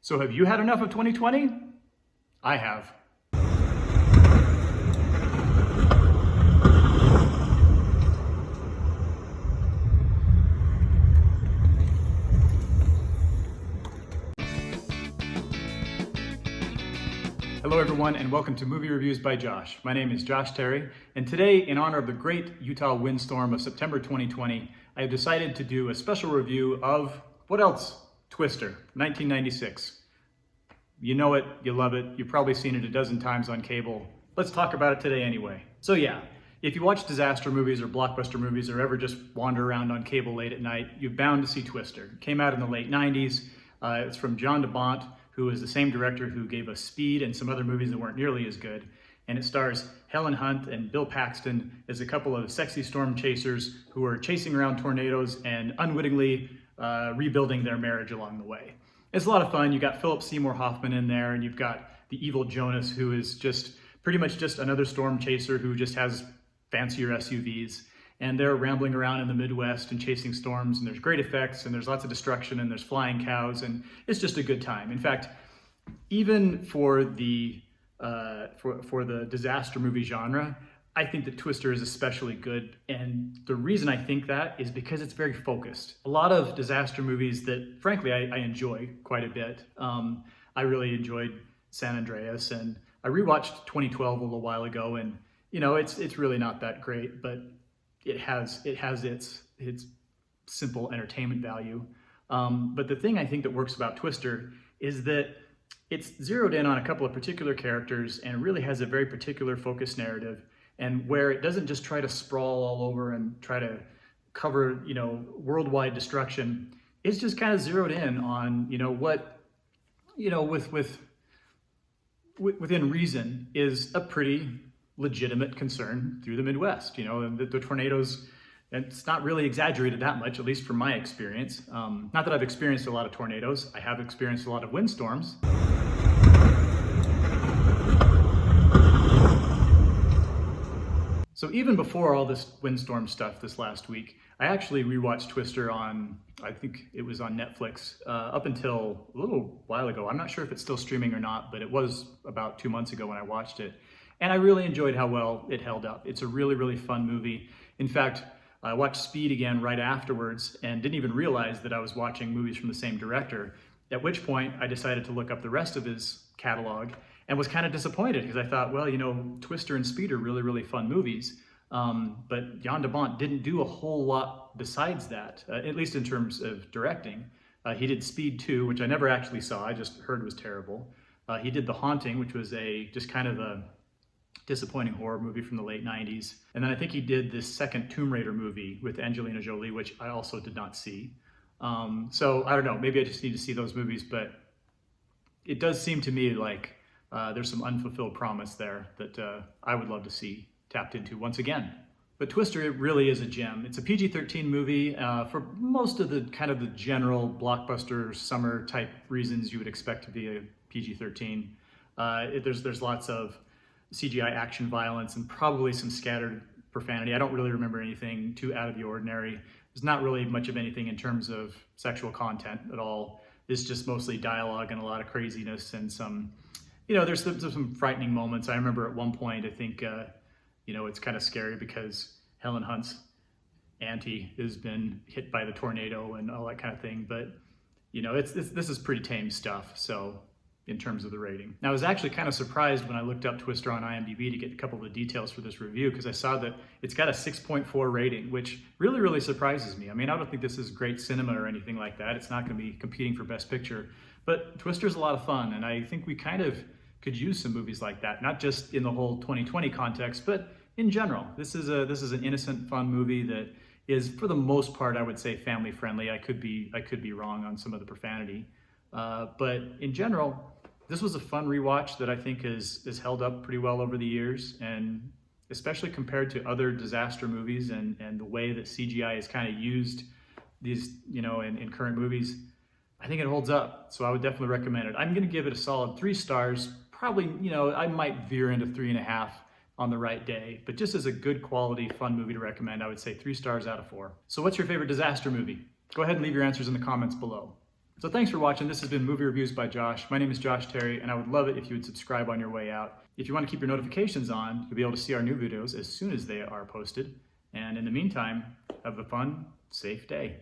So have you had enough of 2020? I have. Hello everyone and welcome to Movie Reviews by Josh. My name is Josh Terry, and today, in honor of the great Utah windstorm of September 2020, I have decided to do a special review of, what else? Twister, 1996. You know it, you love it, you've probably seen it a dozen times on cable. Let's talk about it today anyway. So yeah, if you watch disaster movies or blockbuster movies or ever just wander around on cable late at night, you're bound to see Twister. It came out in the late 90s. It's from Jan de Bont, who is the same director who gave us Speed and some other movies that weren't nearly as good. And it stars Helen Hunt and Bill Paxton as a couple of sexy storm chasers who are chasing around tornadoes and unwittingly rebuilding their marriage along the way. It's a lot of fun. You got Seymour Hoffman in there, and you've got the evil Jonas, who is just pretty much just another storm chaser who just has fancier SUVs. And they're rambling around in the Midwest and chasing storms, and there's great effects, and there's lots of destruction, and there's flying cows, and it's just a good time. In fact, even for the disaster movie genre, I think that Twister is especially good, and the reason I think that is because it's very focused. A lot of disaster movies that, frankly, I enjoy quite a bit. I really enjoyed San Andreas, and I rewatched 2012 a little while ago, and you know, it's really not that great, but it has its simple entertainment value. But the thing I think that works about Twister is that it's zeroed in on a couple of particular characters and really has a very particular focused narrative, and where it doesn't just try to sprawl all over and try to cover, you know, worldwide destruction. It's just kind of zeroed in on, you know, what, you know, within reason is a pretty legitimate concern through the Midwest. You know, and the tornadoes, it's not really exaggerated that much, at least from my experience. Not that I've experienced a lot of tornadoes. I have experienced a lot of windstorms. So even before all this windstorm stuff this last week, I actually rewatched Twister on, I think it was on Netflix, up until a little while ago. I'm not sure if it's still streaming or not, but it was about 2 months ago when I watched it. And I really enjoyed how well it held up. It's a really, really fun movie. In fact, I watched Speed again right afterwards and didn't even realize that I was watching movies from the same director, at which point I decided to look up the rest of his catalog and was kind of disappointed because I thought, well, you know, Twister and Speed are really, really fun movies. But Jan de Bont didn't do a whole lot besides that, at least in terms of directing. He did Speed 2, which I never actually saw, I just heard was terrible. He did The Haunting, which was just kind of a disappointing horror movie from the late 90s. And then I think he did this second Tomb Raider movie with Angelina Jolie, which I also did not see. So I don't know, maybe I just need to see those movies, but it does seem to me like there's some unfulfilled promise there that I would love to see tapped into once again. But Twister, it really is a gem. It's a PG-13 movie for most of the kind of the general blockbuster summer type reasons you would expect to be a PG-13. There's lots of CGI action violence and probably some scattered profanity. I don't really remember anything too out of the ordinary. There's not really much of anything in terms of sexual content at all. It's just mostly dialogue and a lot of craziness and some, you know, there's some frightening moments. I remember at one point, I think, you know, it's kind of scary because Helen Hunt's auntie has been hit by the tornado and all that kind of thing. But, you know, this is pretty tame stuff. So in terms of the rating. Now, I was actually kind of surprised when I looked up Twister on IMDb to get a couple of the details for this review, because I saw that it's got a 6.4 rating, which really, really surprises me. I mean, I don't think this is great cinema or anything like that. It's not going to be competing for Best Picture, but Twister's a lot of fun, and I think we kind of could use some movies like that, not just in the whole 2020 context, but in general. This is an innocent, fun movie that is, for the most part, I would say family friendly. I could be wrong on some of the profanity, but in general, this was a fun rewatch that I think has held up pretty well over the years, and especially compared to other disaster movies and the way that CGI is kind of used these, you know, in current movies, I think it holds up. So I would definitely recommend it. I'm going to give it a solid 3 stars. Probably, you know, I might veer into 3.5 on the right day, but just as a good quality, fun movie to recommend, I would say 3 stars out of 4. So what's your favorite disaster movie? Go ahead and leave your answers in the comments below. So thanks for watching. This has been Movie Reviews by Josh. My name is Josh Terry, and I would love it if you would subscribe on your way out. If you want to keep your notifications on, you'll be able to see our new videos as soon as they are posted. And in the meantime, have a fun, safe day.